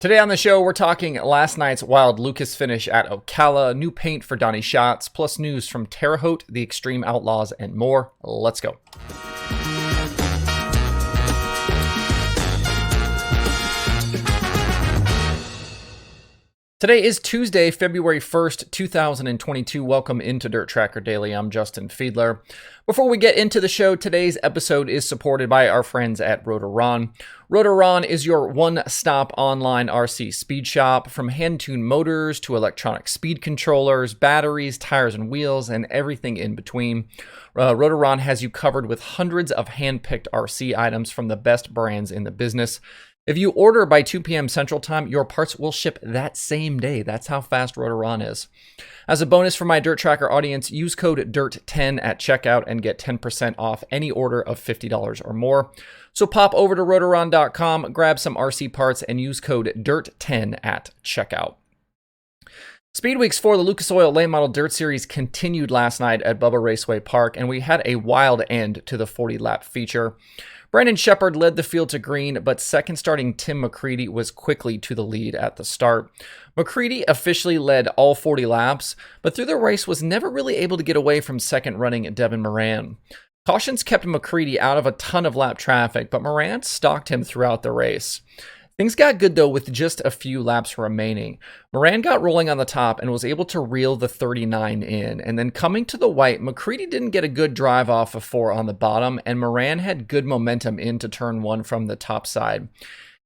Today on the show, we're talking last night's Wild Lucas finish at Ocala, new paint for Donny Schatz, plus news from Terre Haute, the Xtreme Outlaws, and more. Let's go. Today is Tuesday, February 1st, 2022. Welcome into Dirt Tracker Daily. I'm Justin Fiedler. Before we get into the show, today's episode is supported by our friends at Moran. Moran is your one-stop online RC speed shop. From hand-tuned motors to electronic speed controllers, batteries, tires and wheels, and everything in between. Moran has you covered with hundreds of hand-picked RC items from the best brands in the business. If you order by 2 p.m. Central Time, your parts will ship that same day. That's how fast Moran is. As a bonus for my Dirt Tracker audience, use code DIRT10 at checkout and get 10% off any order of $50 or more. So pop over to rotoron.com, grab some RC parts, and use code DIRT10 at checkout. Speed Weeks for the Lucas Oil Late Model Dirt Series continued last night at Bubba Raceway Park, and we had a wild end to the 40-lap feature. Brandon Shepard led the field to green, but second starting Tim McCreadie was quickly to the lead at the start. McCreadie officially led all 40 laps, but through the race was never really able to get away from second running Devin Moran. Cautions kept McCreadie out of a ton of lap traffic, but Moran stalked him throughout the race. Things got good though with just a few laps remaining. Moran got rolling on the top and was able to reel the 39 in, and then coming to the white, McCreadie didn't get a good drive off of 4 on the bottom, and Moran had good momentum into turn 1 from the top side.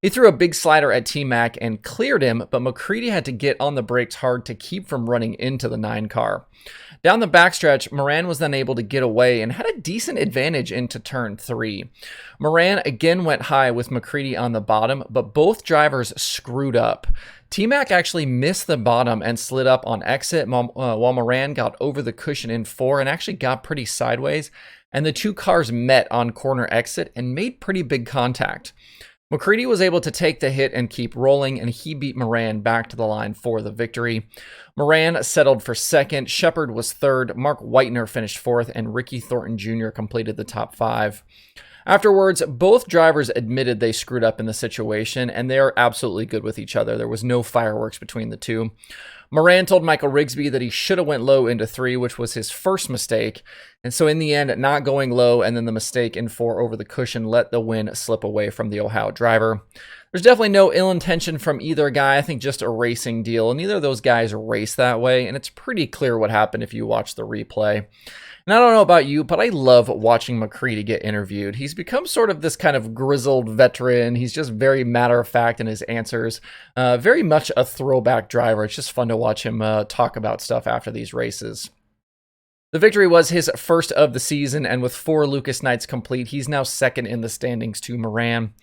He threw a big slider at T-Mac and cleared him, but McCreadie had to get on the brakes hard to keep from running into the 9 car. Down the backstretch, Moran was then able to get away and had a decent advantage into turn 3. Moran again went high with McCreadie on the bottom, but both drivers screwed up. T-Mac actually missed the bottom and slid up on exit, while Moran got over the cushion in 4 and actually got pretty sideways, and the 2 cars met on corner exit and made pretty big contact. McCreadie was able to take the hit and keep rolling, and he beat Moran back to the line for the victory. Moran settled for second, Shepard was third, Mark Whitener finished fourth, and Ricky Thornton Jr. completed the top 5. Afterwards, both drivers admitted they screwed up in the situation, and they are absolutely good with each other. There was no fireworks between the two. Moran told Michael Rigsby that he should have went low into 3, which was his first mistake. And so in the end, not going low and then the mistake in 4 over the cushion let the win slip away from the Ohio driver. There's definitely no ill intention from either guy. I think just a racing deal. And neither of those guys race that way. And it's pretty clear what happened if you watch the replay. And I don't know about you, but I love watching McCreadie get interviewed. He's become sort of this kind of grizzled veteran. He's just very matter-of-fact in his answers. Very much a throwback driver. It's just fun to watch him talk about stuff after these races. The victory was his first of the season, and with 4 Lucas nights complete, he's now second in the standings to Moran.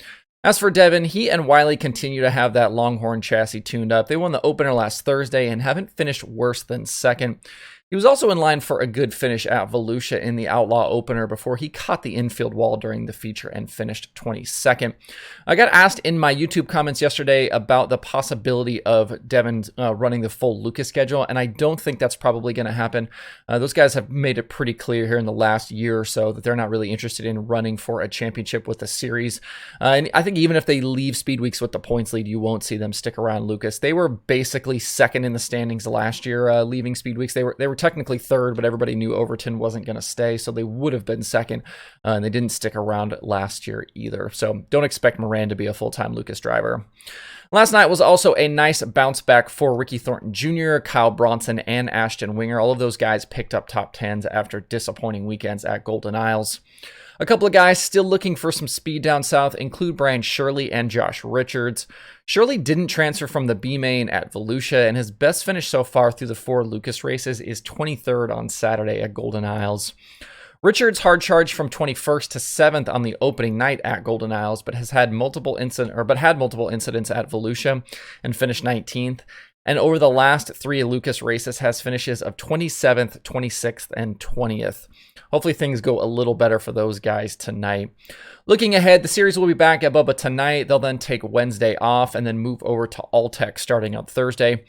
As for Devin, he and Wiley continue to have that Longhorn chassis tuned up. They won the opener last Thursday and haven't finished worse than second. He was also in line for a good finish at Volusia in the Outlaw opener before he caught the infield wall during the feature and finished 22nd. I got asked in my YouTube comments yesterday about the possibility of Devin running the full Lucas schedule, and I don't think that's probably going to happen. Those guys have made it pretty clear here in the last year or so that they're not really interested in running for a championship with the series. And I think even if they leave Speed Weeks with the points lead, you won't see them stick around Lucas. They were basically second in the standings last year, leaving Speed Weeks. They were technically third, but everybody knew Overton wasn't going to stay, so they would have been second, and they didn't stick around last year either. So don't expect Moran to be a full-time Lucas driver. Last night was also a nice bounce back for Ricky Thornton Jr., Kyle Bronson, and Ashton Winger. All of those guys picked up top 10s after disappointing weekends at Golden Isles. A couple of guys still looking for some speed down south include Brian Shirley and Josh Richards. Shirley didn't transfer from the B main at Volusia, and his best finish so far through the 4 Lucas races is 23rd on Saturday at Golden Isles. Richards hard charged from 21st to 7th on the opening night at Golden Isles, but had multiple incidents at Volusia and finished 19th. And over the last 3 Lucas races has finishes of 27th, 26th, and 20th. Hopefully things go a little better for those guys tonight. Looking ahead, the series will be back at Bubba tonight. They'll then take Wednesday off and then move over to Alltech starting on Thursday.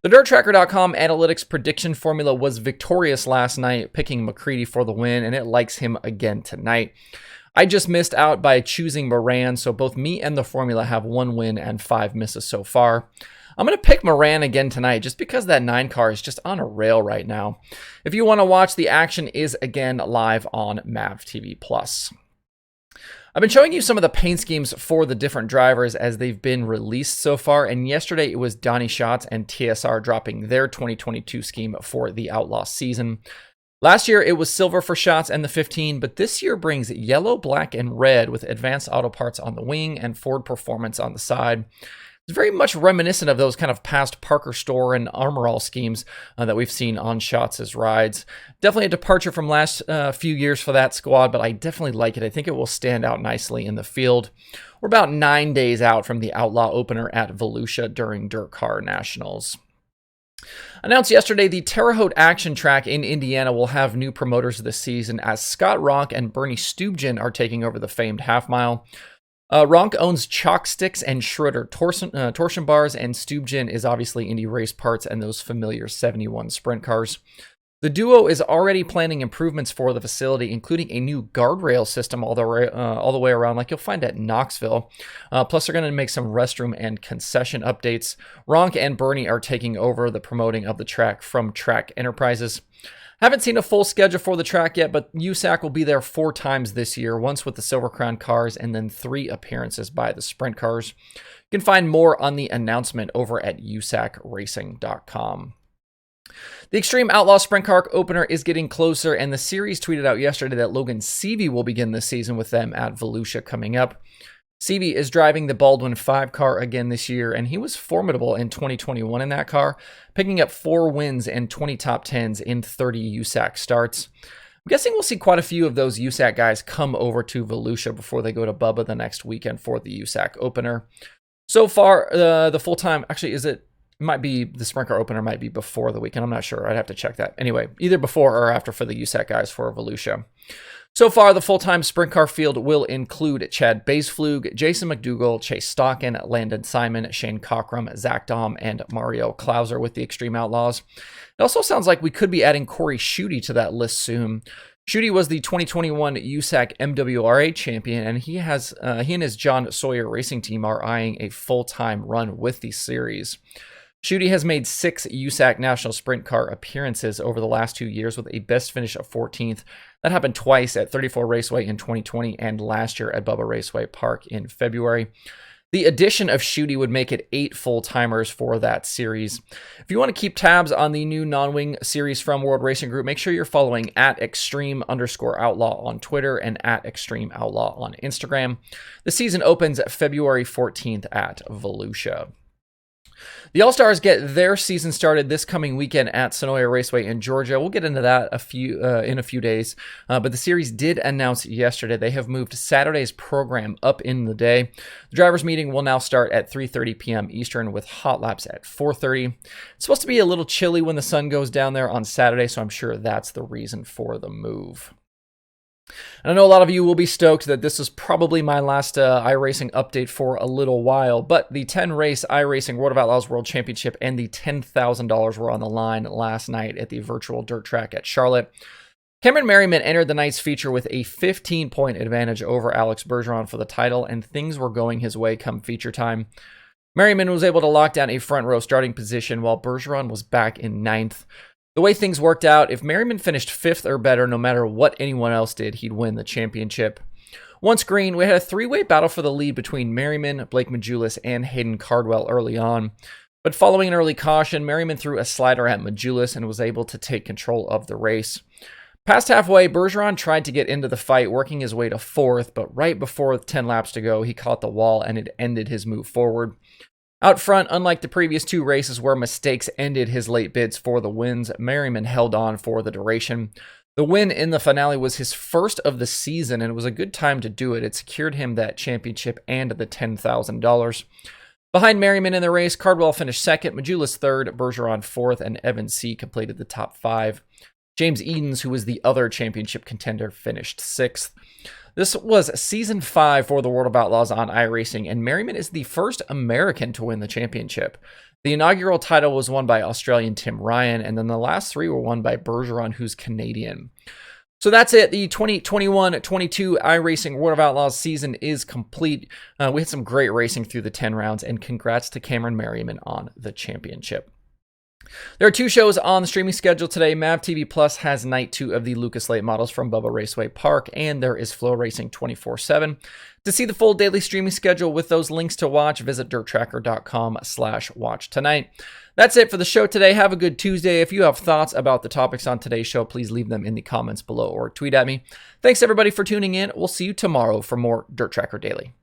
The DirtTracker.com analytics prediction formula was victorious last night, picking McCreadie for the win, and it likes him again tonight. I just missed out by choosing Moran, so both me and the formula have 1 win and 5 misses so far. I'm going to pick Moran again tonight just because that 9 car is just on a rail right now. If you want to watch, the action is again live on MAV TV Plus. I've been showing you some of the paint schemes for the different drivers as they've been released so far, and yesterday it was Donny Schatz and TSR dropping their 2022 scheme for the Outlaw season. Last year it was silver for Schatz and the 15, but this year brings yellow, black, and red with advanced auto parts on the wing and Ford Performance on the side. It's very much reminiscent of those kind of past Parker Store and Armor All schemes that we've seen on Schatz's rides. Definitely a departure from last few years for that squad, but I definitely like it. I think it will stand out nicely in the field. We're about 9 days out from the Outlaw opener at Volusia during Dirt Car Nationals. Announced yesterday, the Terre Haute Action Track in Indiana will have new promoters this season as Scott Ronk and Bernie Stubjen are taking over the famed half mile. Ronk owns Chalk Sticks and Schroeder torsion bars, and Stubjen is obviously Indy Race Parts and those familiar 71 sprint cars. The duo is already planning improvements for the facility, including a new guardrail system all the way around, like you'll find at Knoxville. Plus, they're going to make some restroom and concession updates. Ronk and Bernie are taking over the promoting of the track from Track Enterprises. Haven't seen a full schedule for the track yet, but USAC will be there 4 times this year, once with the Silver Crown cars and then 3 appearances by the sprint cars. You can find more on the announcement over at usacracing.com. The Xtreme Outlaw Sprint Car opener is getting closer, and the series tweeted out yesterday that Logan Seavey will begin this season with them at Volusia coming up. Seavey is driving the Baldwin 5 car again this year, and he was formidable in 2021 in that car, picking up 4 wins and 20 top 10s in 30 USAC starts. I'm guessing we'll see quite a few of those USAC guys come over to Volusia before they go to Bubba the next weekend for the USAC opener. So far, the full-time, actually, might be the sprint car opener might be before the weekend. I'm not sure. I'd have to check that. Anyway, either before or after for the USAC guys for Volusia. So far, the full-time sprint car field will include Chad Baesflug, Jason McDougall, Chase Stockin, Landon Simon, Shane Cockrum, Zach Dahm, and Mario Klauser with the Xtreme Outlaws. It also sounds like we could be adding Corey Schutte to that list soon. Schutte was the 2021 USAC MWRA champion, and he and his John Sawyer racing team are eyeing a full-time run with the series. Schutte has made 6 USAC National Sprint Car appearances over the last 2 years with a best finish of 14th. That happened twice at 34 Raceway in 2020 and last year at Bubba Raceway Park in February. The addition of Schutte would make it 8 full-timers for that series. If you want to keep tabs on the new non-wing series from World Racing Group, make sure you're following at Xtreme_Outlaw on Twitter and at Xtreme Outlaw on Instagram. The season opens February 14th at Volusia. The All-Stars get their season started this coming weekend at Sonoya Raceway in Georgia. We'll get into that in a few days, but the series did announce yesterday they have moved Saturday's program up in the day. The drivers' meeting will now start at 3:30 p.m. Eastern with hot laps at 4:30. It's supposed to be a little chilly when the sun goes down there on Saturday, so I'm sure that's the reason for the move. And I know a lot of you will be stoked that this is probably my last iRacing update for a little while, but the 10-race iRacing World of Outlaws World Championship and the $10,000 were on the line last night at the virtual dirt track at Charlotte. Cameron Merriman entered the night's feature with a 15-point advantage over Alex Bergeron for the title, and things were going his way come feature time. Merriman was able to lock down a front row starting position while Bergeron was back in 9th. The way things worked out, if Merriman finished 5th or better, no matter what anyone else did, he'd win the championship. Once green, we had a 3-way battle for the lead between Merriman, Blake Majulis, and Hayden Cardwell early on. But following an early caution, Merriman threw a slider at Majulis and was able to take control of the race. Past halfway, Bergeron tried to get into the fight, working his way to 4th, but right before 10 laps to go, he caught the wall and it ended his move forward. Out front, unlike the previous 2 races where mistakes ended his late bids for the wins, Merriman held on for the duration. The win in the finale was his first of the season, and it was a good time to do it. It secured him that championship and the $10,000. Behind Merriman in the race, Cardwell finished 2nd, Majulis 3rd, Bergeron 4th, and Evan C. completed the top 5. James Edens, who was the other championship contender, finished 6th. This was Season 5 for the World of Outlaws on iRacing, and Merriman is the first American to win the championship. The inaugural title was won by Australian Tim Ryan, and then the last 3 were won by Bergeron, who's Canadian. So that's it. The 2021-22 iRacing World of Outlaws season is complete. We had some great racing through the 10 rounds, and congrats to Cameron Merriman on the championship. There are 2 shows on the streaming schedule today. MAV TV Plus has night 2 of the Lucas Late models from Bubba Raceway Park, and there is Flow Racing 24/7. To see the full daily streaming schedule with those links to watch, visit dirttracker.com/watch tonight. That's it for the show today. Have a good Tuesday. If you have thoughts about the topics on today's show, please leave them in the comments below or tweet at me. Thanks everybody for tuning in. We'll see you tomorrow for more Dirt Tracker Daily.